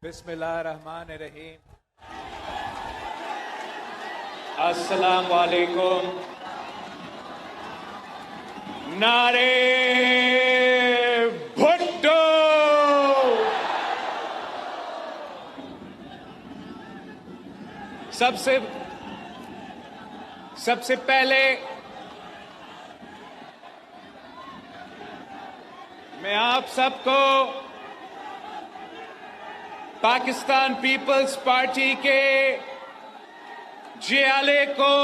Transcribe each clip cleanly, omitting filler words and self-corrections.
بسم اللہ الرحمن الرحیم۔ السلام علیکم۔ نعرے بھٹو۔ سب سے پہلے میں آپ سب کو پاکستان پیپلز پارٹی کے جیالے کو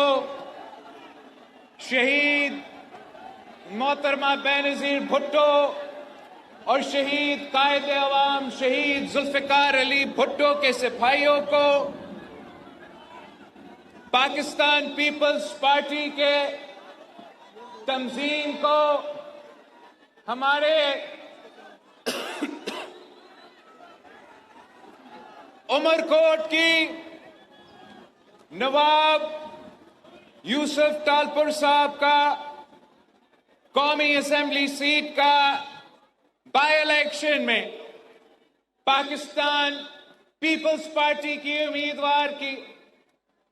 شہید محترمہ بے نظیر بھٹو اور شہید قائد عوام شہید ذوالفقار علی بھٹو کے سپاہیوں کو، پاکستان پیپلز پارٹی کے تنظیم کو، ہمارے عمرکوٹ کی نواب یوسف تالپور صاحب کا قومی اسمبلی سیٹ کا بائی الیکشن میں پاکستان پیپلز پارٹی کی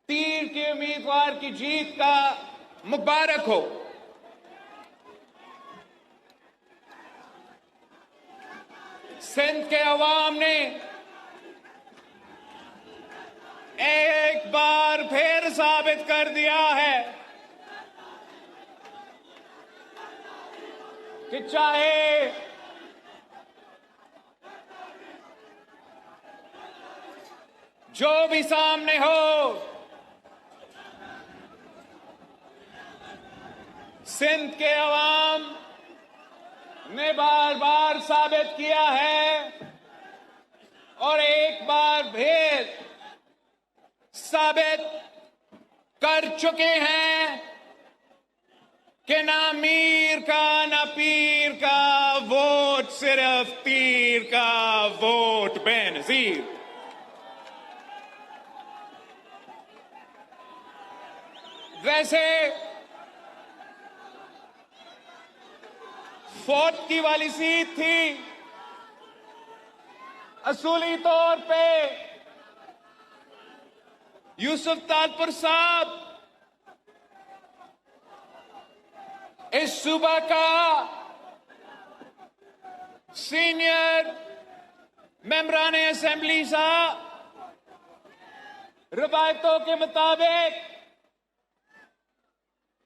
تیر کے امیدوار کی جیت کا مبارک ہو۔ سندھ کے عوام نے ایک بار پھر ثابت کر دیا ہے کہ چاہے جو بھی سامنے ہو، سندھ کے عوام نے بار بار ثابت کیا ہے اور ایک بار پھر ثابت کر چکے ہیں کہ نہ میر کا نہ پیر کا ووٹ، صرف تیر کا ووٹ بے نظیر۔ ویسے فوٹ کی والی سیٹ تھی، اصولی طور پہ یوسف تالپور صاحب اس صوبہ کا سینئر ممبران اسمبلی صاحب، روایتوں کے مطابق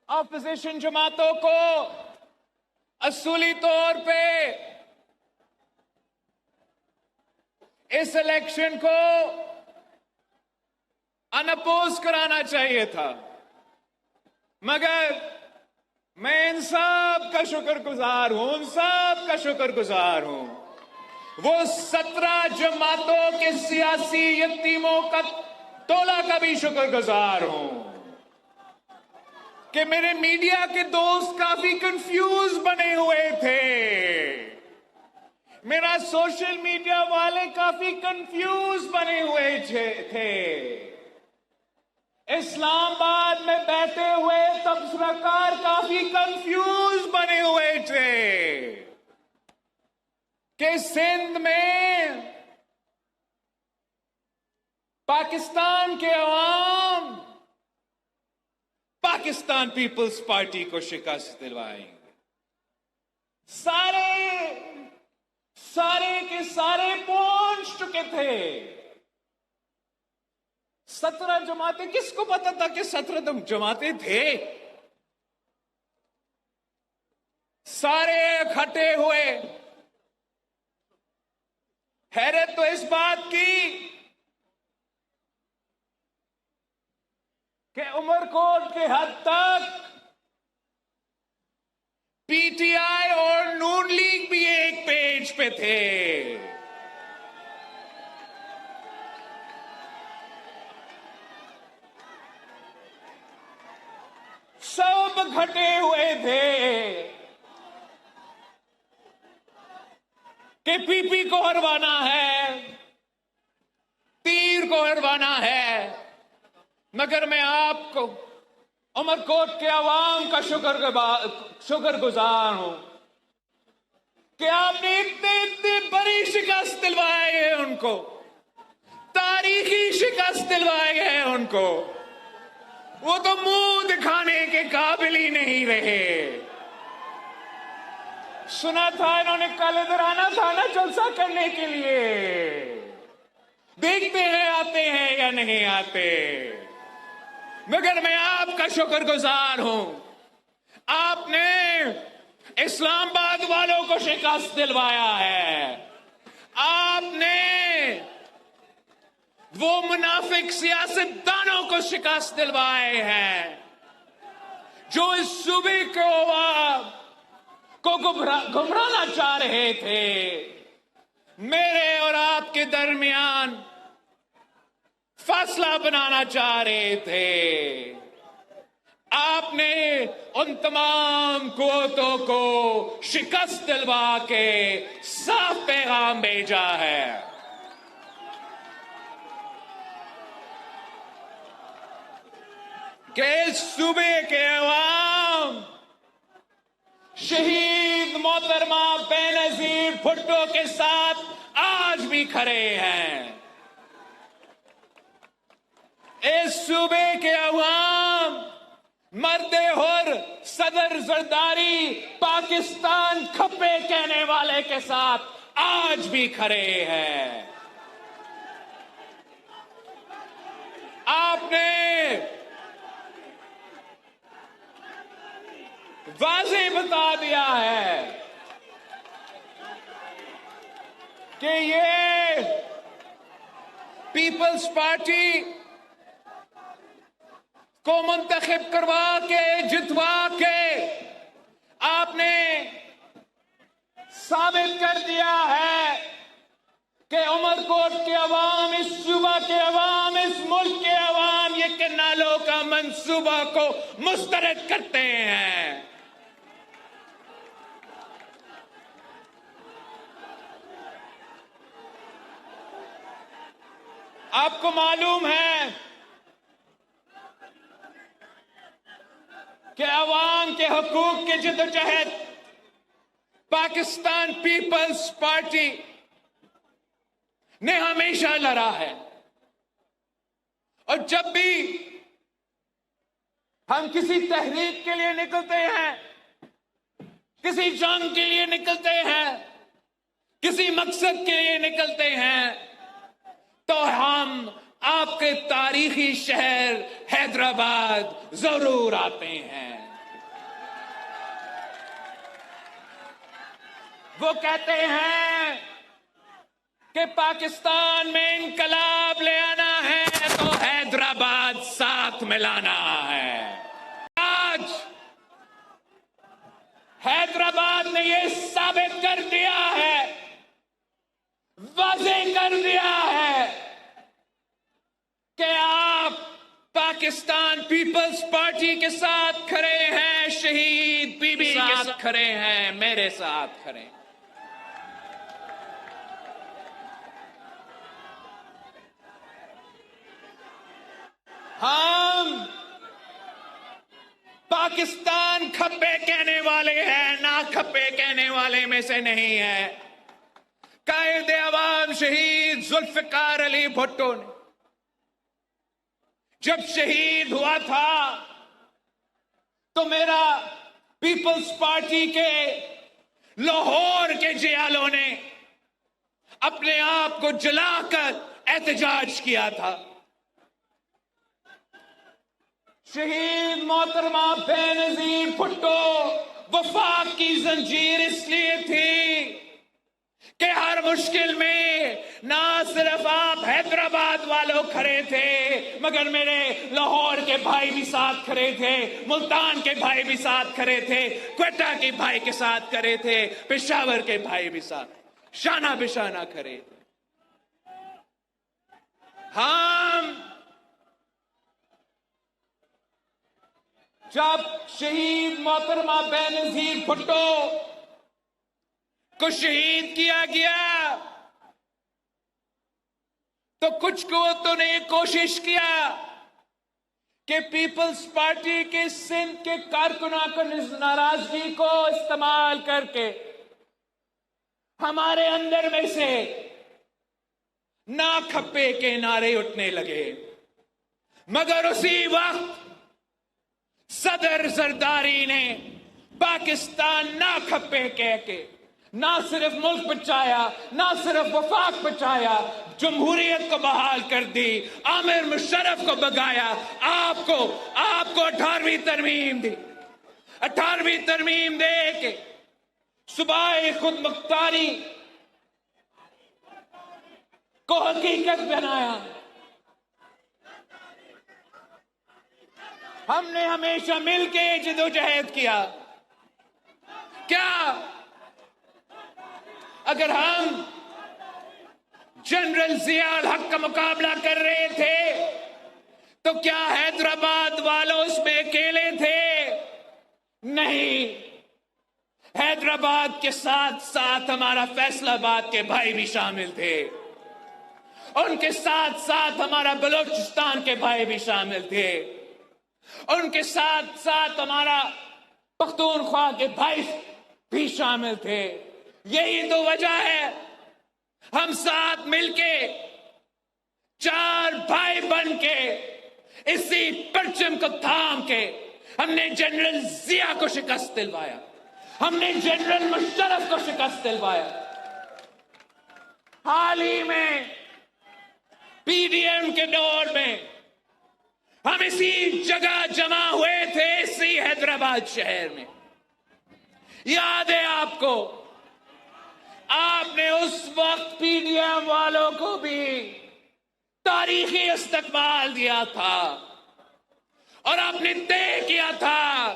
اپوزیشن جماعتوں کو اصولی طور پہ اس الیکشن کو انپوز کرانا چاہیے تھا، مگر میں ان سب کا شکر گزار ہوں، وہ 17 جماعتوں کے سیاسی یتیموں کا ٹولہ کا بھی شکر گزار ہوں کہ میرے میڈیا کے دوست کافی کنفیوز بنے ہوئے تھے، میرا سوشل میڈیا والے کافی کنفیوز بنے ہوئے تھے، اسلام آباد میں بیٹھے ہوئے تبصرہ کار کافی کنفیوز بنے ہوئے تھے کہ سندھ میں پاکستان کے عوام پاکستان پیپلز پارٹی کو شکست دلوائیں گے۔ سارے کے سارے پہنچ چکے تھے۔ 17 جماعتیں، کس کو پتا تھا کہ 17 جماعتیں تھے؟ سارے اکٹھے ہوئے۔ حیرت تو اس بات کی کہ عمرکوٹ کے حد تک پی ٹی آئی اور نون لیگ بھی ایک پیج پہ تھے۔ سب اکٹھے ہوئے تھے کہ پی پی کو ہروانا ہے، تیر کو ہروانا ہے، مگر میں آپ کو عمرکوٹ کے عوام کا شکر گزار ہوں کہ آپ نے اتنی بڑی شکست دلوائی ہے ان کو، تاریخی شکست دلوائے گئے ان کو، وہ تو منہ دکھانے کے قابل ہی نہیں رہے۔ سنا تھا انہوں نے کل ادھر آنا تھا نا جلسہ کرنے کے لیے، دیکھتے ہیں آتے ہیں یا نہیں آتے۔ مگر میں آپ کا شکر گزار ہوں، آپ نے اسلام آباد والوں کو شکست دلوایا ہے، آپ نے وہ منافق سیاستدانوں کو شکست دلوائے ہیں جو اس صوبے کو عوام کو گمرانا چاہ رہے تھے، میرے اور آپ کے درمیان فاصلہ بنانا چاہ رہے تھے۔ آپ نے ان تمام قوتوں کو شکست دلوا کے صاف پیغام بھیجا ہے۔ کہ اس صوبے کے عوام شہید محترمہ بے نظیر بھٹو کے ساتھ آج بھی کھڑے ہیں۔ اس صوبے کے عوام مرد حر صدر زرداری پاکستان کھپے کہنے والے کے ساتھ آج بھی کھڑے ہیں۔ آپ نے واضح بتا دیا ہے کہ یہ پیپلز پارٹی کو منتخب کروا کے جتوا کے آپ نے ثابت کر دیا ہے کہ عمر کوٹ کے عوام، اس صوبہ کے عوام، اس ملک کے عوام یہ کنالوں کا منصوبہ کو مسترد کرتے ہیں۔ آپ کو معلوم ہے کہ عوام کے حقوق کی جدوجہد پاکستان پیپلز پارٹی نے ہمیشہ لڑا ہے، اور جب بھی ہم کسی تحریک کے لیے نکلتے ہیں، کسی جنگ کے لیے نکلتے ہیں، کسی مقصد کے لیے نکلتے ہیں، تو ہم آپ کے تاریخی شہر حیدرآباد ضرور آتے ہیں۔ وہ کہتے ہیں کہ پاکستان میں انقلاب لے آنا ہے تو حیدرآباد ساتھ ملانا ہے۔ آج حیدرآباد نے یہ ثابت کر دیا ہے، واضح کر دیا ہے کہ آپ پاکستان پیپلز پارٹی کے ساتھ کھڑے ہیں، شہید بی بی کے ساتھ کھڑے ہیں، میرے ساتھ کھڑے ہیں۔ ہم پاکستان کھپے کہنے والے ہیں، نہ کھپے کہنے والے میں سے نہیں ہیں۔ قائد عوام شہید ذوالفقار علی بھٹو نے جب شہید ہوا تھا تو میرا پیپلز پارٹی کے لاہور کے جیالوں نے اپنے آپ کو جلا کر احتجاج کیا تھا۔ شہید محترمہ بے نظیر بھٹو وفاق کی زنجیر اس لیے تھی کہ ہر مشکل میں نہ صرف آپ حیدرآباد والوں کھڑے تھے، مگر میرے لاہور کے بھائی بھی ساتھ کھڑے تھے، ملتان کے بھائی بھی ساتھ کھڑے تھے، کوئٹہ کے بھائی کے ساتھ کھڑے تھے، پشاور کے بھائی بھی ساتھ شانہ بشانہ کھڑے تھے۔ ہم جب شہید محترمہ بے نظیر بھٹو کو شہید کیا گیا تو کچھ قوتوں نے یہ کوشش کیا کہ پیپلز پارٹی کے سندھ کے کارکنوں کو ناراضگی کو استعمال کر کے ہمارے اندر میں سے نا کھپے کے نعرے اٹھنے لگے، مگر اسی وقت صدر زرداری نے پاکستان نا کھپے کہہ کے نہ صرف ملک بچایا، نہ صرف وفاق بچایا، جمہوریت کو بحال کر دی، عامر مشرف کو بگایا، آپ کو 18ویں ترمیم دی، 18ویں ترمیم دے کے صوبائی خود مختاری کو حقیقت بنایا۔ ہم نے ہمیشہ مل کے جدوجہد کیا۔ کیا اگر ہم جنرل ضیاء الحق کا مقابلہ کر رہے تھے تو کیا حیدرآباد والوں اس میں اکیلے تھے؟ نہیں، حیدرآباد کے ساتھ ساتھ ہمارا فیصل آباد کے بھائی بھی شامل تھے، ان کے ساتھ ساتھ ہمارا بلوچستان کے بھائی بھی شامل تھے، ان کے ساتھ ساتھ ہمارا پختونخوا کے بھائی بھی شامل تھے۔ یہی تو وجہ ہے ہم ساتھ مل کے 4 بھائی بن کے اسی پرچم کو تھام کے ہم نے جنرل ضیاء کو شکست دلوایا، ہم نے جنرل مشرف کو شکست دلوایا۔ حال ہی میں پی ڈی ایم کے دور میں ہم اسی جگہ جمع ہوئے تھے، اسی حیدرآباد شہر میں، یاد ہے آپ کو؟ آپ نے اس وقت پی ڈی ایم والوں کو بھی تاریخی استقبال دیا تھا اور آپ نے طے کیا تھا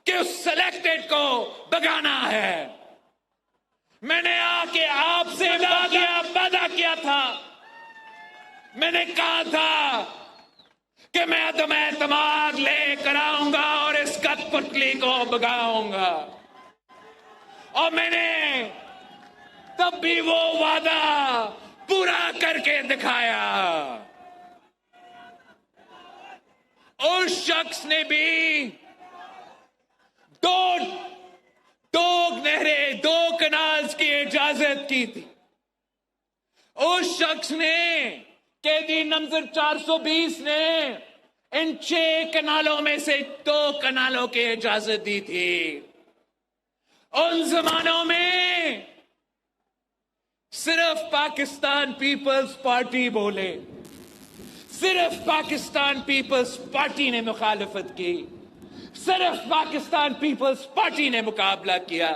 کہ اس سلیکٹڈ کو بگانا ہے۔ میں نے آ کے آپ سے وعدہ کیا تھا، میں نے کہا تھا کہ میں عدم اعتماد لے کر آؤں گا اور اس کٹ پتلی کو بگاؤں گا، اور میں نے تب بھی وہ وعدہ پورا کر کے دکھایا۔ اس شخص نے بھی دو نہریں، 2 کنالز کی اجازت کی تھی۔ اس شخص نے، قیدی نمبر 420 نے، ان 6 کنالوں میں سے 2 کنالوں کی اجازت دی تھی۔ ان زمانوں میں صرف پاکستان پیپلز پارٹی بولے، صرف پاکستان پیپلز پارٹی نے مخالفت کی، صرف پاکستان پیپلز پارٹی نے مقابلہ کیا،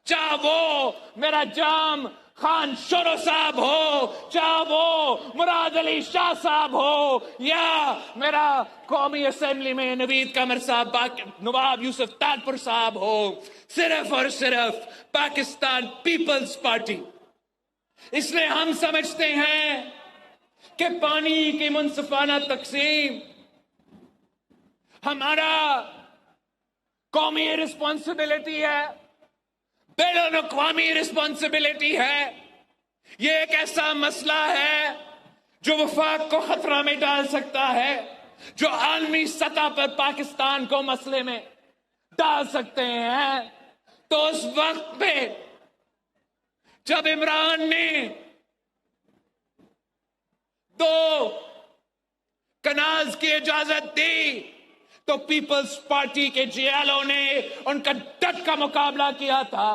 چاہے وہ میرا جام خان شورو صاحب ہو، چاہے وہ مراد علی شاہ صاحب ہو، یا میرا قومی اسمبلی میں نوید قمر صاحب، نواب یوسف تاجپور صاحب ہو، صرف اور صرف پاکستان پیپلز پارٹی۔ اس لیے ہم سمجھتے ہیں کہ پانی کی منصفانہ تقسیم ہمارا قومی رسپانسبلٹی ہے، بین الاقوامی رسپانسبلٹی ہے۔ یہ ایک ایسا مسئلہ ہے جو وفاق کو خطرہ میں ڈال سکتا ہے، جو عالمی سطح پر پاکستان کو مسئلے میں ڈال سکتے ہیں۔ تو اس وقت پہ جب عمران نے 2 کنالز کی اجازت دی تو پیپلز پارٹی کے جیالوں نے ان کا ڈٹ کا مقابلہ کیا تھا۔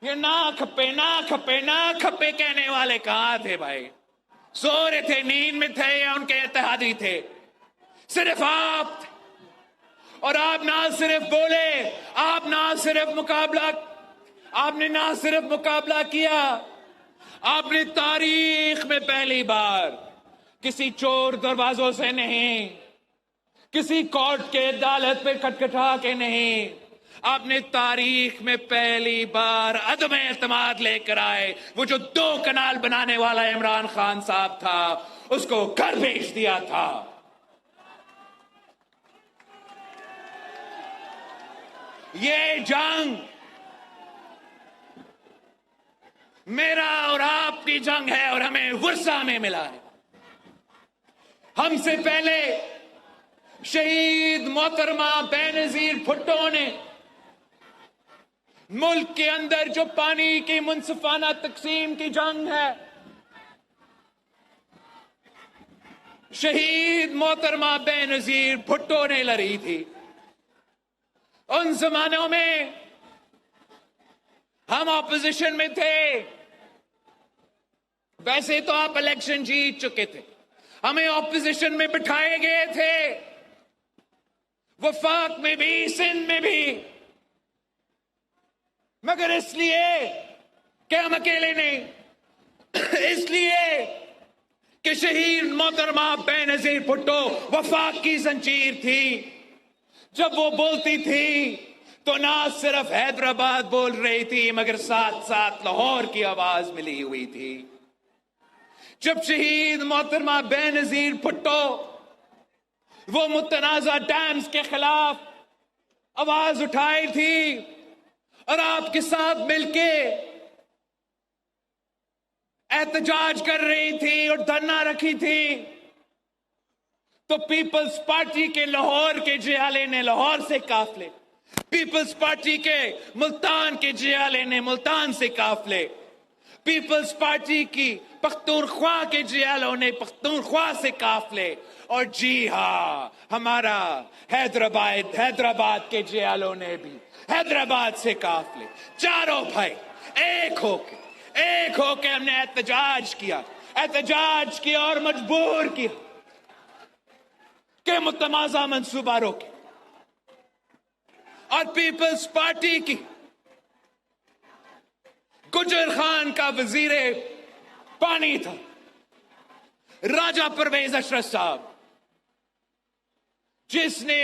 یہ نہ کھپے نہ کھپے نہ کھپے کہنے والے کہاں تھے بھائی؟ سو رہے تھے، نیند میں تھے، یا ان کے اتحادی تھے؟ صرف آپ تھے۔ اور آپ نہ صرف بولے، آپ نہ صرف مقابلہ کیا، آپ نے تاریخ میں پہلی بار کسی چور دروازوں سے نہیں، کسی کورٹ کے عدالت پہ کھٹکھٹا کے نہیں، آپ نے تاریخ میں پہلی بار عدم اعتماد لے کر آئے۔ وہ جو 2 کنال بنانے والا عمران خان صاحب تھا، اس کو گھر بھیج دیا تھا۔ یہ جنگ میرا اور آپ کی جنگ ہے، اور ہمیں ورثہ میں ملا ہے۔ ہم سے پہلے شہید محترمہ بے نظیر بھٹو نے ملک کے اندر جو پانی کی منصفانہ تقسیم کی جنگ ہے، شہید محترمہ بے نظیر بھٹو نے لڑی تھی. ان زمانوں میں ہم اپوزیشن میں تھے. ویسے تو آپ الیکشن جیت چکے تھے, ہمیں اپوزیشن میں بٹھائے گئے تھے, وفاق میں بھی, سندھ میں بھی, مگر اس لیے کہ ہم اکیلے نہیں, اس لیے کہ شہید محترمہ بے نظیر بھٹو وفاق کی زنجیر تھی. جب وہ بولتی تھی تو نہ صرف حیدرآباد بول رہی تھی مگر ساتھ ساتھ لاہور کی آواز ملی ہوئی تھی. جب شہید محترمہ بے نظیر بھٹو وہ متنازع ڈیمز کے خلاف آواز اٹھائی تھی اور آپ کے ساتھ مل کے احتجاج کر رہی تھی اور دھرنا رکھی تھی, تو پیپلز پارٹی کے لاہور کے جیالے نے لاہور سے قافلے, پیپلز پارٹی کے ملتان کے جیالے نے ملتان سے قافلے, پیپلز پارٹی کی پختونخوا کے جیالوں نے پختونخوا سے قافلے, اور جی ہاں ہمارا حیدرآباد کے جیالوں نے بھی حیدرآباد سے قافلے. چاروں بھائی ایک ہو کے ہم نے احتجاج کیا اور مجبور کیا کہ متنازع منصوبہ روکے. اور پیپلز پارٹی کی گجر خان کا وزیر پانی تھا راجہ پرویز اشرف صاحب, جس نے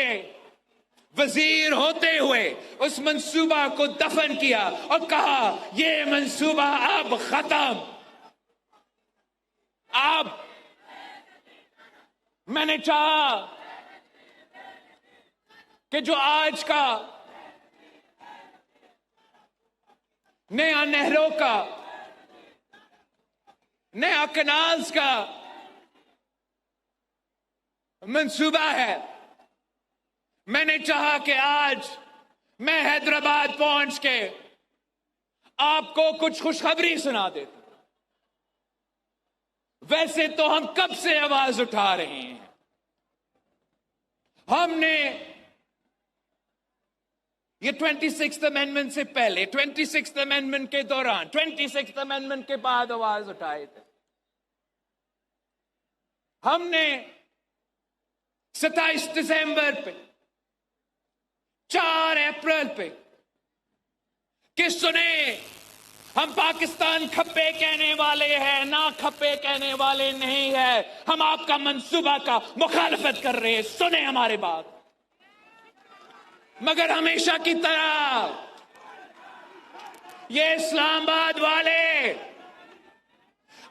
وزیر ہوتے ہوئے اس منصوبہ کو دفن کیا اور کہا یہ منصوبہ اب ختم. اب میں نے چاہا کہ جو آج کا نیا نہروں کا, نیا کنالز کا منصوبہ ہے, میں نے چاہا کہ آج میں حیدرآباد پہنچ کے آپ کو کچھ خوشخبری سنا دیتا. ویسے تو ہم کب سے آواز اٹھا رہے ہیں, ہم نے یہ 26th امینڈمنٹ سے پہلے, 26th امینڈمنٹ کے دوران, 26th امینڈمنٹ کے بعد آواز اٹھائے تھے. ہم نے 27 دسمبر پہ, 4 اپریل پہ کہ سنیں ہم پاکستان کھپے کہنے والے ہیں, نہ کھپے کہنے والے نہیں ہیں, ہم آپ کا منصوبہ کا مخالفت کر رہے ہیں, سنیں ہمارے بات. مگر ہمیشہ کی طرح یہ اسلام آباد والے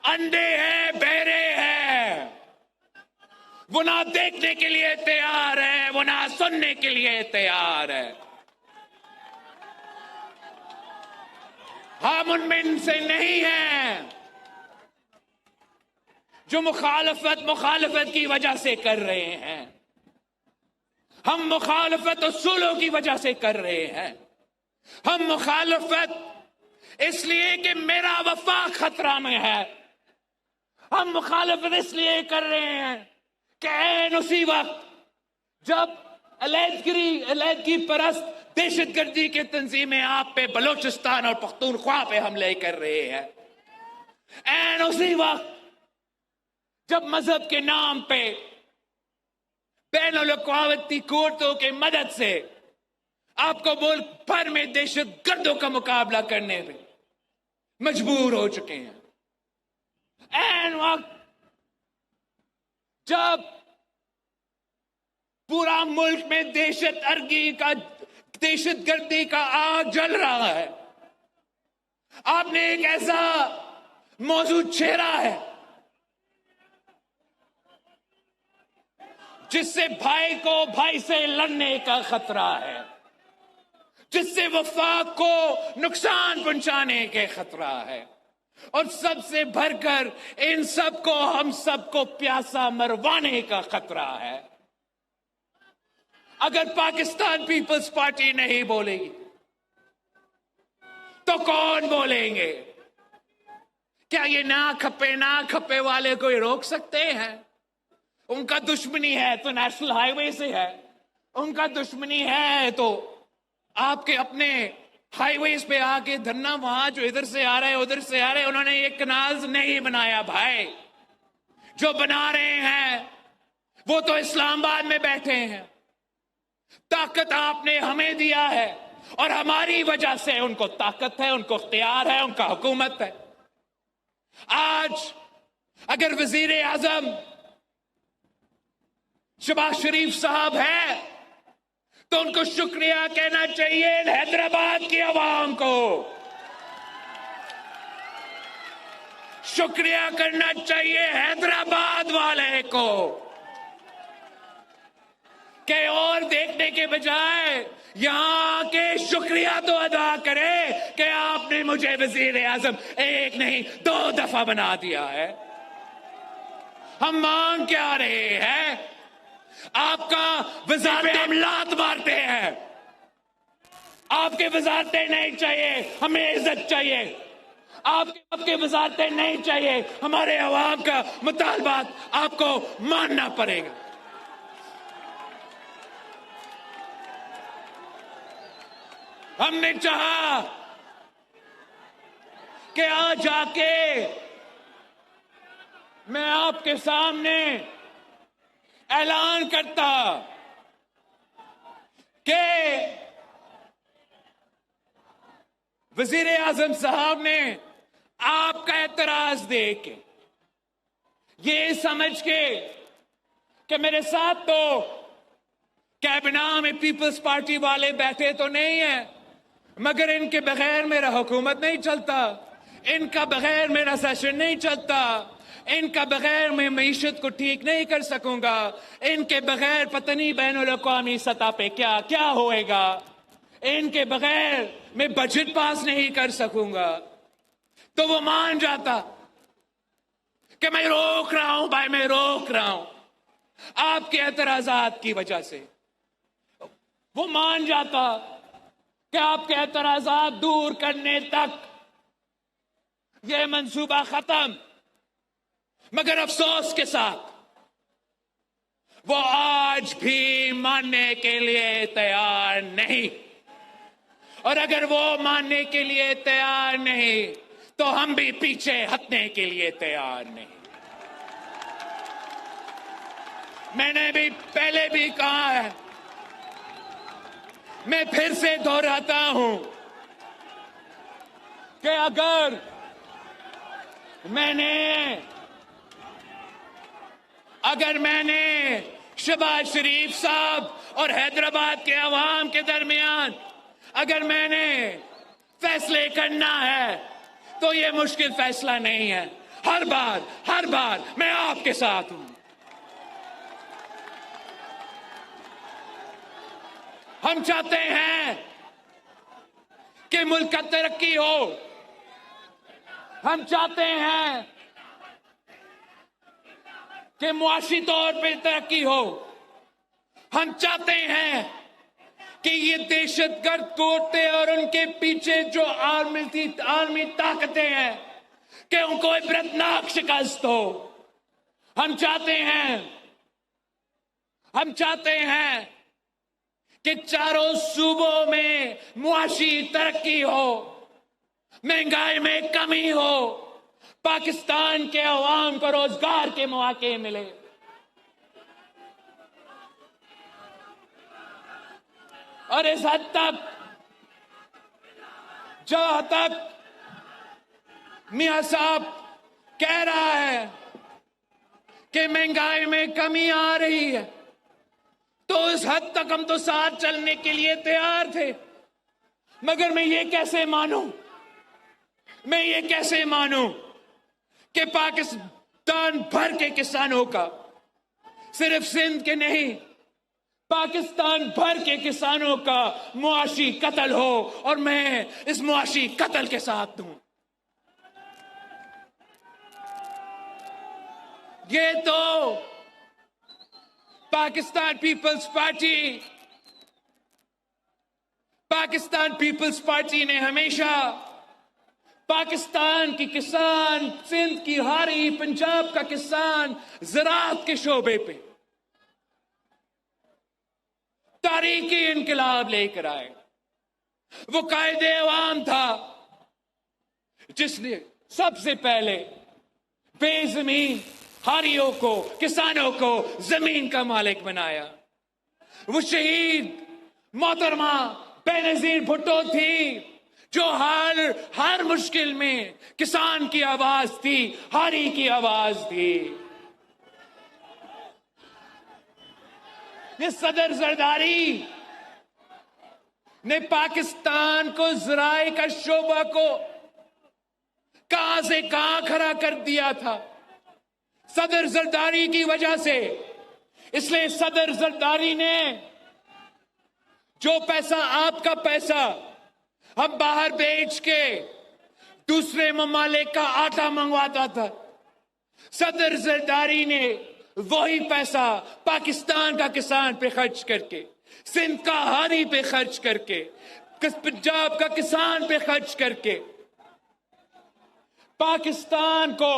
اندھے ہیں, بہرے ہیں, وہ نہ دیکھنے کے لیے تیار ہے, وہ نہ سننے کے لیے تیار ہے. ہم ان میں سے نہیں ہیں جو مخالفت کی وجہ سے کر رہے ہیں. ہم مخالفت اصولوں کی وجہ سے کر رہے ہیں. ہم مخالفت اس لیے کہ میرا وفاق خطرہ میں ہے. ہم مخالفت اس لیے کر رہے ہیں کہ عین اسی وقت جب علیحدگی پرست دہشت گردی کی تنظیمیں آپ پہ بلوچستان اور پختونخوا پہ حملے کر رہے ہیں, عین اسی وقت جب مذہب کے نام پہ بین الاقوامی قوتوں کی مدد سے آپ کو ملک بھر میں دہشت گردوں کا مقابلہ کرنے پہ مجبور ہو چکے ہیں, عین وقت جب پورا ملک میں دہشت گردی کا آگ جل رہا ہے, آپ نے ایک ایسا موضوع چھیڑا ہے جس سے بھائی کو بھائی سے لڑنے کا خطرہ ہے, جس سے وفاق کو نقصان پہنچانے کے خطرہ ہے, اور سب سے بڑھ کر ان سب کو ہم سب کو پیاسا مروانے کا خطرہ ہے. اگر پاکستان پیپلز پارٹی نہیں بولے گی تو کون بولیں گے؟ کیا یہ نہ کھپے والے کوئی روک سکتے ہیں؟ ان کا دشمنی ہے تو نیشنل ہائی وے سے ہے, ان کا دشمنی ہے تو آپ کے اپنے ہائی ویز پہ آ کے دھرنا, وہاں جو ادھر سے آ رہے ہیں ادھر سے آ رہے ہیں. انہوں نے یہ کنالز نہیں بنایا بھائی, جو بنا رہے ہیں وہ تو اسلام آباد میں بیٹھے ہیں. طاقت آپ نے ہمیں دیا ہے اور ہماری وجہ سے ان کو طاقت ہے, ان کو اختیار ہے, ان کا حکومت ہے. آج اگر وزیر اعظم شہباز شریف صاحب ہے تو ان کو شکریہ کہنا چاہیے حیدرآباد کی عوام کو, شکریہ کرنا چاہیے حیدرآباد والے کو, کہ اور دیکھنے کے بجائے یہاں کے شکریہ تو ادا کرے کہ آپ نے مجھے وزیر اعظم ایک نہیں 2 دفعہ بنا دیا ہے. ہم مانگ کیا رہے ہیں؟ آپ کا وزارت املاک مارتے ہیں, آپ کے وزارتیں نہیں چاہیے, ہمیں عزت چاہیے. آپ کے وزارتیں نہیں چاہیے, ہمارے عوام کا مطالبات آپ کو ماننا پڑے گا. ہم نے چاہا کہ آج آ کے میں آپ کے سامنے اعلان کرتا کہ وزیر اعظم صاحب نے آپ کا اعتراض دیکھ کے, یہ سمجھ کے کہ میرے ساتھ تو کابینہ میں پیپلز پارٹی والے بیٹھے تو نہیں ہیں, مگر ان کے بغیر میرا حکومت نہیں چلتا, ان کا بغیر میرا سیشن نہیں چلتا, ان کا بغیر میں معیشت کو ٹھیک نہیں کر سکوں گا, ان کے بغیر پتہ نہیں بین الاقوامی سطح پہ کیا کیا ہوئے گا, ان کے بغیر میں بجٹ پاس نہیں کر سکوں گا. تو وہ مان جاتا کہ میں روک رہا ہوں بھائی, میں روک رہا ہوں آپ کے اعتراضات کی وجہ سے. وہ مان جاتا کہ آپ کے اعتراضات دور کرنے تک یہ منصوبہ ختم. مگر افسوس کے ساتھ وہ آج بھی ماننے کے لیے تیار نہیں, اور اگر وہ ماننے کے لیے تیار نہیں تو ہم بھی پیچھے ہٹنے کے لیے تیار نہیں. میں نے بھی پہلے بھی کہا ہے, میں پھر سے دہراتا ہوں کہ اگر میں نے شہباز شریف صاحب اور حیدرآباد کے عوام کے درمیان اگر میں نے فیصلے کرنا ہے تو یہ مشکل فیصلہ نہیں ہے. ہر بار میں آپ کے ساتھ ہوں. ہم چاہتے ہیں کہ ملک کا ترقی ہو, ہم چاہتے ہیں کہ معاشی طور پہ ترقی ہو, ہم چاہتے ہیں کہ یہ دہشت گرد قوتیں اور ان کے پیچھے جو عالمی طاقتیں ہیں کہ ان کو عبرتناک شکست ہو. ہم چاہتے ہیں کہ چاروں صوبوں میں معاشی ترقی ہو, مہنگائی میں کمی ہو, پاکستان کے عوام کو روزگار کے مواقع ملے. اور اس حد تک جہاں تک میاں صاحب کہہ رہا ہے کہ مہنگائی میں کمی آ رہی ہے, تو اس حد تک ہم تو ساتھ چلنے کے لیے تیار تھے. مگر میں یہ کیسے مانوں کہ پاکستان بھر کے کسانوں کا, صرف سندھ کے نہیں, پاکستان بھر کے کسانوں کا معاشی قتل ہو اور میں اس معاشی قتل کے ساتھ ہوں. یہ تو پاکستان پیپلز پارٹی نے ہمیشہ پاکستان کی کسان، سندھ کی ہاری، پنجاب کا کسان زراعت کے شعبے پہ تاریخی انقلاب لے کر آئے. وہ قائد عوام تھا جس نے سب سے پہلے بے زمین ہاریوں کو، کسانوں کو زمین کا مالک بنایا. وہ شہید محترمہ بینظیر بھٹو تھی جو ہر مشکل میں کسان کی آواز تھی، ہاری کی آواز تھی. یہ صدر زرداری نے پاکستان کو ذرائع کا شعبہ کو کہاں سے کہاں کھڑا کر دیا تھا صدر زرداری کی وجہ سے. اس لیے صدر زرداری نے جو پیسہ، آپ کا پیسہ ہم باہر بیچ کے دوسرے ممالک کا آٹا منگواتا تھا، صدر زرداری نے وہی پیسہ پاکستان کا کسان پہ خرچ کر کے، سندھ کا ہاری پہ خرچ کر کے، پنجاب کا کسان پہ خرچ کر کے پاکستان کو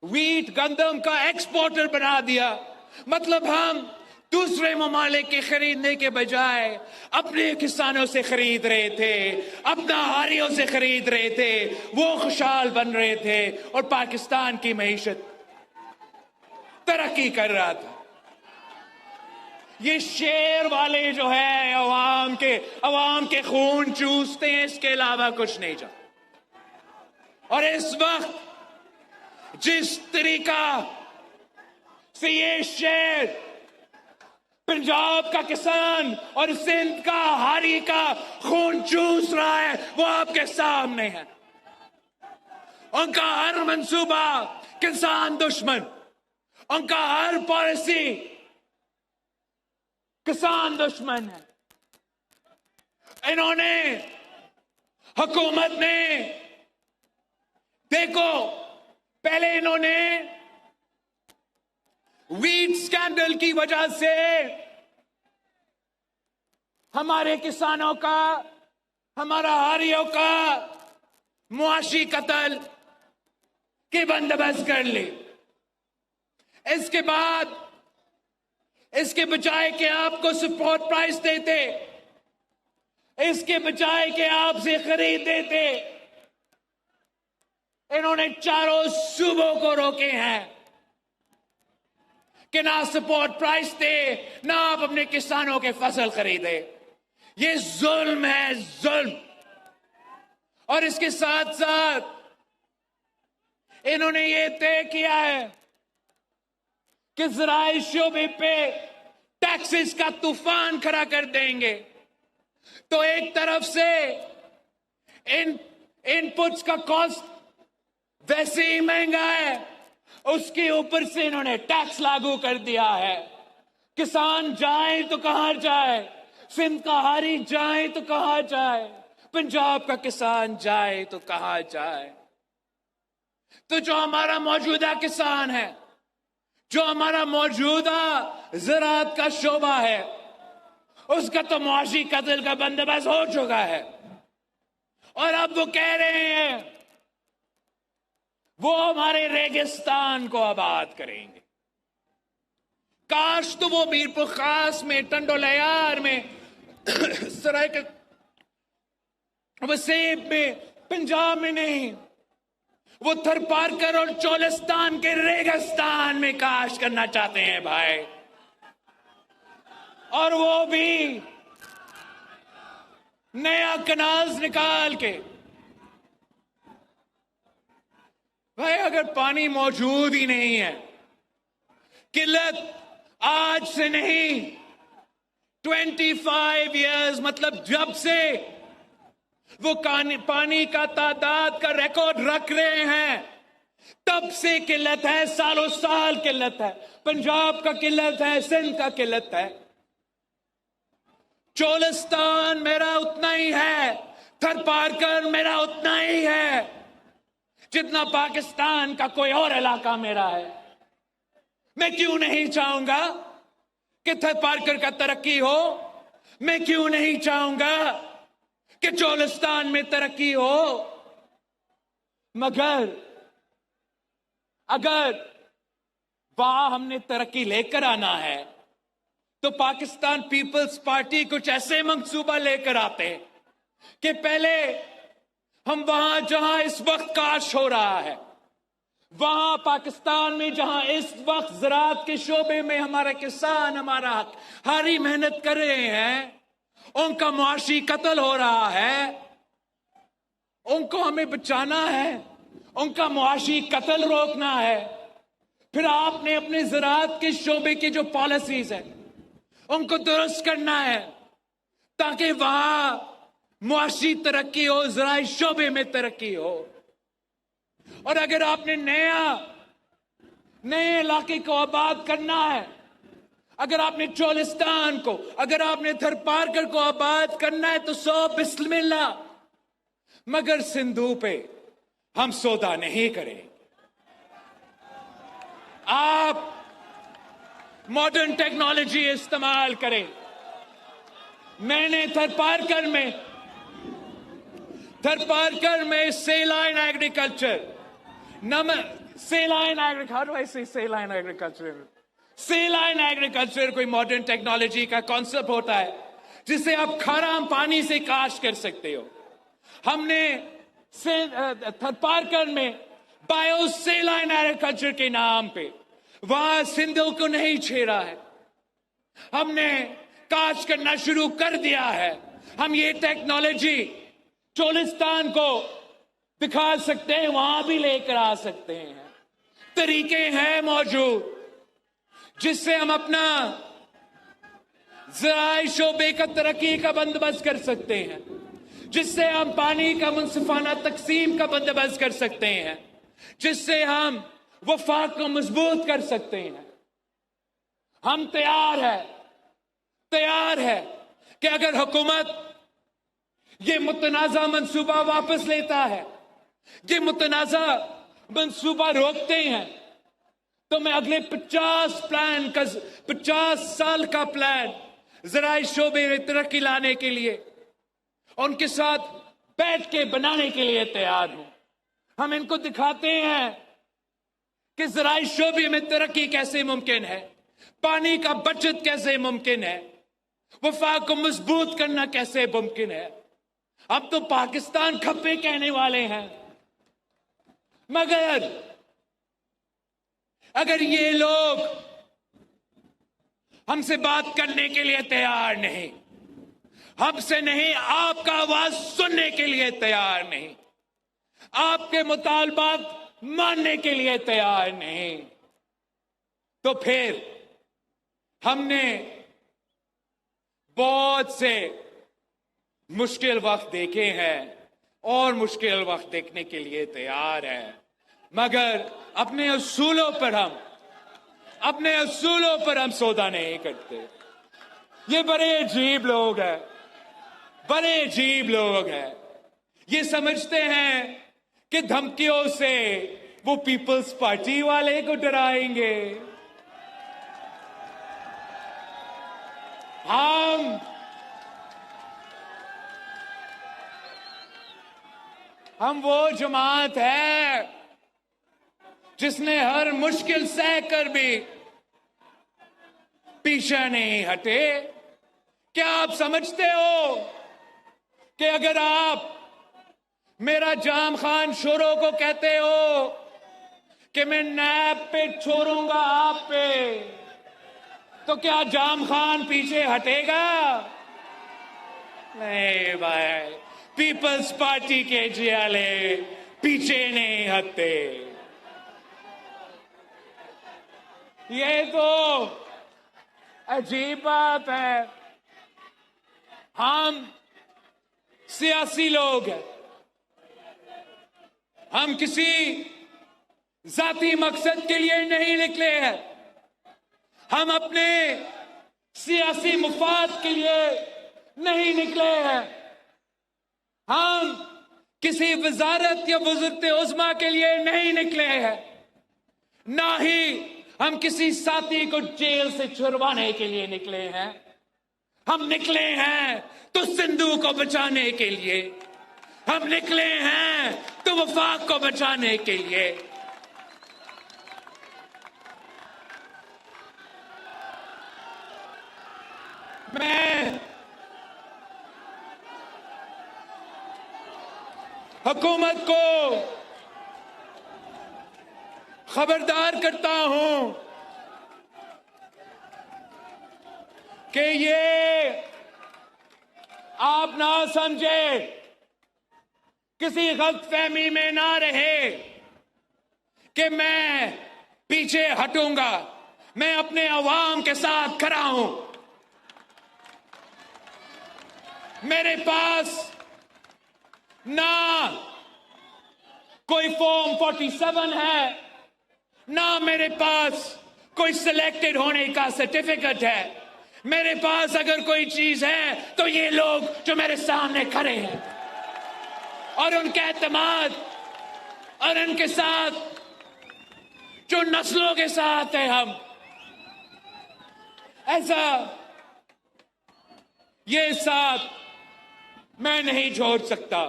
ویٹ، گندم کا ایکسپورٹر بنا دیا. مطلب ہم دوسرے ممالک کے خریدنے کے بجائے اپنے کسانوں سے خرید رہے تھے، اپنا ہاریوں سے خرید رہے تھے، وہ خوشحال بن رہے تھے اور پاکستان کی معیشت ترقی کر رہا تھا. یہ شیر والے جو ہے عوام کے خون چوستے ہیں، اس کے علاوہ کچھ نہیں جانتے. اور اس وقت جس طریقہ سے یہ شیر پنجاب کا کسان اور سندھ کا ہاری کا خون چوس رہا ہے، وہ آپ کے سامنے ہے. ان کا ہر منصوبہ کسان دشمن، ان کا ہر پالیسی کسان دشمن ہے. انہوں نے، حکومت نے، دیکھو پہلے انہوں نے ویٹ سکینڈل کی وجہ سے ہمارے کسانوں کا، ہمارا ہاریوں کا معاشی قتل کے بندوبست کر لی. اس کے بعد، اس کے بجائے کہ آپ کو سپورٹ پرائس دیتے، اس کے بجائے کہ آپ سے خرید دیتے، انہوں نے چاروں صوبوں کو روکے ہیں کہ نہ سپورٹ پرائس دے، نہ آپ اپنے کسانوں کے فصل خریدے. یہ ظلم ہے، ظلم. اور اس کے ساتھ ساتھ انہوں نے یہ طے کیا ہے کہ ذرائع شعبے پہ ٹیکسز کا طوفان کھڑا کر دیں گے. تو ایک طرف سے ان پٹس کا کاسٹ ویسے ہی مہنگا ہے، اس کے اوپر سے انہوں نے ٹیکس لاگو کر دیا ہے. کسان جائے تو کہاں جائے، سندھ کا ہاری جائے تو کہاں جائے، پنجاب کا کسان جائے تو کہاں جائے. تو جو ہمارا موجودہ کسان ہے، جو ہمارا موجودہ زراعت کا شعبہ ہے، اس کا تو معاشی قتل کا بندوبست ہو چکا ہے. اور اب وہ کہہ رہے ہیں وہ ہمارے ریگستان کو آباد کریں گے. کاش تو وہ میرپور خاص میں، ٹنڈو لیار میں، سرائے وسیب میں، پنجاب میں نہیں، وہ تھر پارکر اور چولستان کے ریگستان میں کاشت کرنا چاہتے ہیں بھائی. اور وہ بھی نیا کناز نکال کے. بھائی اگر پانی موجود ہی نہیں ہے، قلت آج سے نہیں، 25 ایئرز، مطلب جب سے وہ پانی کا تعداد کا ریکارڈ رکھ رہے ہیں تب سے قلت ہے، سالوں سال قلت ہے. پنجاب کا قلت ہے، سندھ کا قلت ہے. چولستان میرا اتنا ہی ہے، تھر پارکر میرا اتنا ہی ہے جتنا پاکستان کا کوئی اور علاقہ میرا ہے. میں کیوں نہیں چاہوں گا کہ تھر پارکر کا ترقی ہو؟ میں کیوں نہیں چاہوں گا کہ چولستان میں ترقی ہو؟ مگر اگر وہاں ہم نے ترقی لے کر آنا ہے تو پاکستان پیپلز پارٹی کچھ ایسے منصوبہ لے کر آتے کہ پہلے ہم وہاں جہاں اس وقت کاشت ہو رہا ہے، وہاں پاکستان میں جہاں اس وقت زراعت کے شعبے میں ہمارا کسان ہمارا ہاری محنت کر رہے ہیں، ان کا معاشی قتل ہو رہا ہے، ان کو ہمیں بچانا ہے، ان کا معاشی قتل روکنا ہے۔ پھر آپ نے اپنے زراعت کے شعبے کی جو پالیسیز ہیں ان کو درست کرنا ہے تاکہ وہاں معاشی ترقی ہو، زراعی شعبے میں ترقی ہو۔ اور اگر آپ نے نئے علاقے کو آباد کرنا ہے، اگر آپ نے چولستان کو، اگر آپ نے تھرپارکر کو آباد کرنا ہے تو سو بسم اللہ، مگر سندھو پہ ہم سودا نہیں کریں۔ آپ ماڈرن ٹیکنالوجی استعمال کریں۔ میں نے تھرپارکر میں سیلائن ایگریکلچر کوئی ماڈرن ٹیکنالوجی کا کانسیپٹ ہوتا ہے جسے آپ کھارام پانی سے کاشت کر سکتے ہو۔ ہم نے تھرپارکر میں بایو سیلائن ایگریکلچر کے نام پہ وہاں سندھو کو نہیں چھیڑا ہے، ہم نے کاشت کرنا شروع کر دیا ہے۔ ہم یہ ٹیکنالوجی چولستان کو دکھا سکتے ہیں، وہاں بھی لے کر آ سکتے ہیں۔ طریقے ہیں موجود جس سے ہم اپنا زراعی شعبے کا ترقی کا بندوبست کر سکتے ہیں، جس سے ہم پانی کا منصفانہ تقسیم کا بندوبست کر سکتے ہیں، جس سے ہم وفاق کو مضبوط کر سکتے ہیں۔ ہم تیار ہے کہ اگر حکومت یہ متنازع منصوبہ واپس لیتا ہے، یہ متنازع منصوبہ روکتے ہیں، تو میں اگلے 50 سال کا پلان زراعی شعبے میں ترقی لانے کے لیے ان کے ساتھ بیٹھ کے بنانے کے لیے تیار ہوں۔ ہم ان کو دکھاتے ہیں کہ زراعی شعبے میں ترقی کیسے ممکن ہے، پانی کا بچت کیسے ممکن ہے، وفاق کو مضبوط کرنا کیسے ممکن ہے۔ اب تو پاکستان کھپے کہنے والے ہیں، مگر اگر یہ لوگ ہم سے بات کرنے کے لیے تیار نہیں، ہم سے نہیں، آپ کا آواز سننے کے لیے تیار نہیں، آپ کے مطالبات ماننے کے لیے تیار نہیں، تو پھر ہم نے بہت سے مشکل وقت دیکھے ہیں اور مشکل وقت دیکھنے کے لیے تیار ہیں، مگر اپنے اصولوں پر ہم سودا نہیں کرتے۔ یہ بڑے عجیب لوگ ہیں، یہ سمجھتے ہیں کہ دھمکیوں سے وہ پیپلز پارٹی والے کو ڈرائیں گے۔ ہم وہ جماعت ہے جس نے ہر مشکل سہ کر بھی پیچھے نہیں ہٹے۔ کیا آپ سمجھتے ہو کہ اگر آپ میرا جام خان شوروں کو کہتے ہو کہ میں نیب پہ چھوڑوں گا آپ پہ، تو کیا جام خان پیچھے ہٹے گا؟ نہیں بھائی، پیپلز پارٹی کے جیالے پیچھے نہیں ہٹتے۔ یہ تو عجیب بات ہے۔ ہم سیاسی لوگ ہیں، ہم کسی ذاتی مقصد کے لیے نہیں نکلے ہیں، ہم اپنے سیاسی مفاد کے لیے نہیں نکلے ہیں، ہم کسی وزارت یا وزارت عظمیٰ کے لیے نہیں نکلے ہیں، نہ ہی ہم کسی ساتھی کو جیل سے چھڑوانے کے لیے نکلے ہیں۔ ہم نکلے ہیں تو سندھو کو بچانے کے لیے، ہم نکلے ہیں تو وفاق کو بچانے کے لیے. میں حکومت کو خبردار کرتا ہوں کہ یہ آپ نہ سمجھے، کسی غلط فہمی میں نہ رہے کہ میں پیچھے ہٹوں گا. میں اپنے عوام کے ساتھ کھڑا ہوں. میرے پاس نہ کوئی فارم 47 ہے، نہ میرے پاس کوئی سلیکٹڈ ہونے کا سرٹیفکیٹ ہے. میرے پاس اگر کوئی چیز ہے تو یہ لوگ جو میرے سامنے کھڑے ہیں اور ان کے اعتماد اور ان کے ساتھ جو نسلوں کے ساتھ ہیں ہم، ایسا یہ ساتھ میں نہیں چھوڑ سکتا.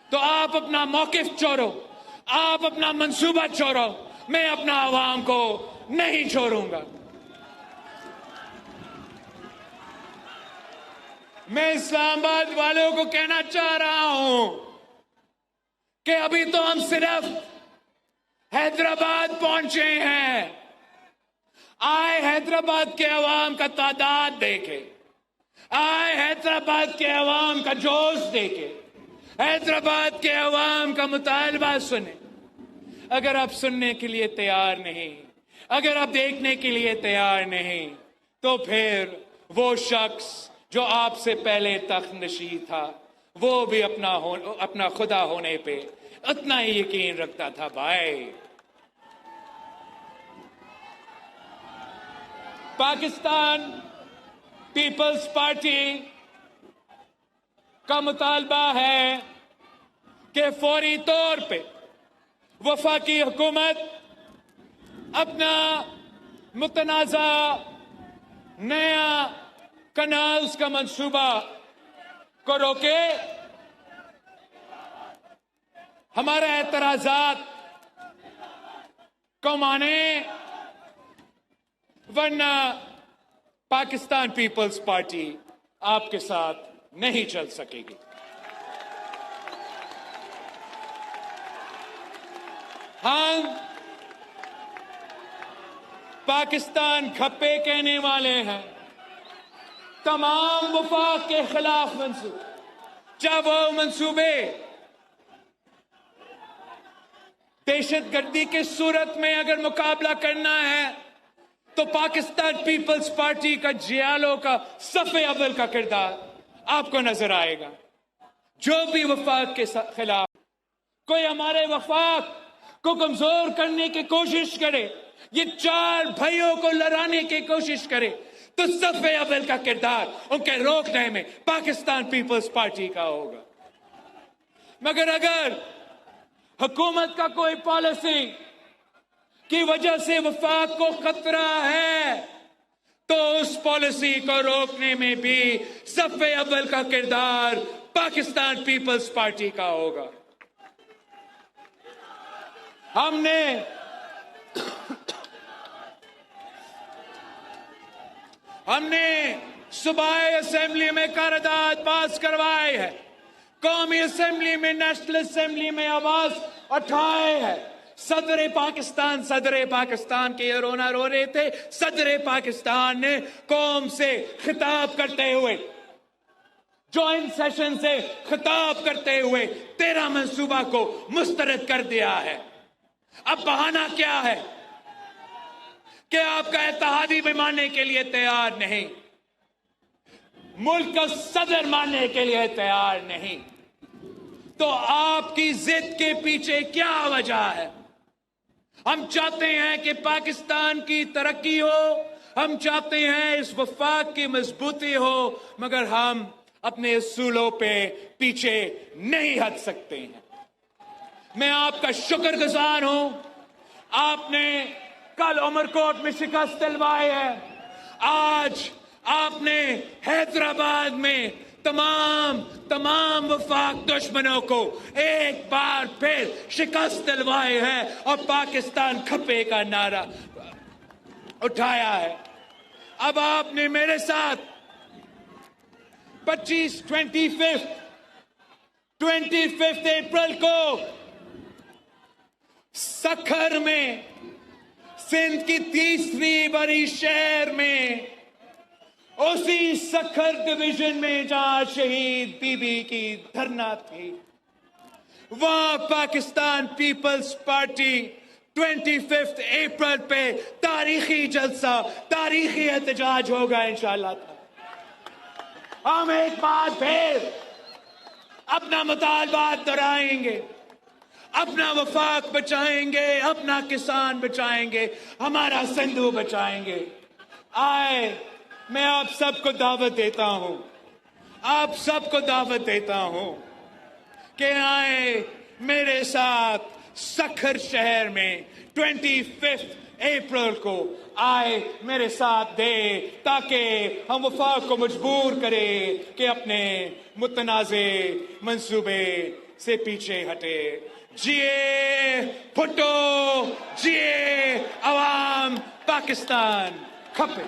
تو آپ اپنا موقف چھوڑو، آپ اپنا منصوبہ چھوڑو، میں اپنا عوام کو نہیں چھوڑوں گا. میں اسلام آباد والوں کو کہنا چاہ رہا ہوں کہ ابھی تو ہم صرف حیدرآباد پہنچے ہیں. آئے حیدرآباد کے عوام کا تعداد دیکھے، آئے حیدرآباد کے عوام کا جوش دیکھے، حیدرآباد کے عوام کا مطالبہ سنیں. اگر آپ سننے کے لیے تیار نہیں، اگر آپ دیکھنے کے لیے تیار نہیں، تو پھر وہ شخص جو آپ سے پہلے تخت نشین تھا وہ بھی اپنا خدا ہونے پہ اتنا ہی یقین رکھتا تھا. بھائی، پاکستان پیپلز پارٹی کا مطالبہ ہے کہ فوری طور پہ وفاقی حکومت اپنا متنازع نیا کنالز کا منصوبہ کو روکے. ہمارے اعتراضات کو مانے، ورنہ پاکستان پیپلز پارٹی آپ کے ساتھ نہیں چل سکے گی. ہم پاکستان کھپے کہنے والے ہیں. تمام وفاق کے خلاف منصوبے، چاہے وہ منصوبے دہشت گردی کی صورت میں اگر مقابلہ کرنا ہے تو پاکستان پیپلز پارٹی کا جیالوں کا صف اول کا کردار آپ کو نظر آئے گا. جو بھی وفاق کے خلاف کوئی ہمارے وفاق کو کمزور کرنے کی کوشش کرے، یہ چار بھائیوں کو لڑانے کی کوشش کرے، تو صف اول کا کردار ان کے روکنے میں پاکستان پیپلز پارٹی کا ہوگا. مگر اگر حکومت کا کوئی پالیسی کی وجہ سے وفاق کو خطرہ ہے تو اس پالیسی کو روکنے میں بھی صف اول کا کردار پاکستان پیپلز پارٹی کا ہوگا. ہم نے صوبائی اسمبلی میں قرارداد پاس کروائے ہے، قومی اسمبلی میں، نیشنل اسمبلی میں آواز اٹھائے ہے. صدر پاکستان کے رونا رو رہے تھے. صدر پاکستان نے قوم سے خطاب کرتے ہوئے، جوائنٹ سیشن سے خطاب کرتے ہوئے 13 منصوبہ کو مسترد کر دیا ہے. اب بہانہ کیا ہے کہ آپ کا اتحادی بھی ماننے کے لیے تیار نہیں، ملک کا صدر ماننے کے لیے تیار نہیں. تو آپ کی ضد کے پیچھے کیا وجہ ہے؟ ہم چاہتے ہیں کہ پاکستان کی ترقی ہو، ہم چاہتے ہیں اس وفاق کی مضبوطی ہو، مگر ہم اپنے اصولوں پہ پیچھے نہیں ہٹ سکتے ہیں. میں آپ کا شکر گزار ہوں، آپ نے کل عمرکوٹ میں شکست دلوائی ہے، آج آپ نے حیدرآباد میں تمام وفاق دشمنوں کو ایک بار پھر شکست دلوائی ہے اور پاکستان کھپے کا نعرہ اٹھایا ہے. اب آپ نے میرے ساتھ 25 اپریل کو سکھر میں سندھ کی تیسری بڑی شہر میں اسی سکھر ڈویژن میں جہاں شہید بی بی کی دھرنا تھی وہاں پاکستان پیپلز پارٹی 25 اپریل پہ تاریخی جلسہ تاریخی احتجاج ہوگا انشاءاللہ. ہم ایک بار پھر اپنا مطالبات دہرائیں گے, اپنا وفاق بچائیں گے, اپنا کسان بچائیں گے, ہمارا سندھو بچائیں گے. آئے میں آپ سب کو دعوت دیتا ہوں, آپ سب کو دعوت دیتا ہوں کہ آئے میرے ساتھ سکھر شہر میں 25 اپریل کو آئے میرے ساتھ دے تاکہ ہم وفاق کو مجبور کریں کہ اپنے متنازع منصوبے سے پیچھے ہٹے. جیے بھٹو, جیے عوام, پاکستان کھپے.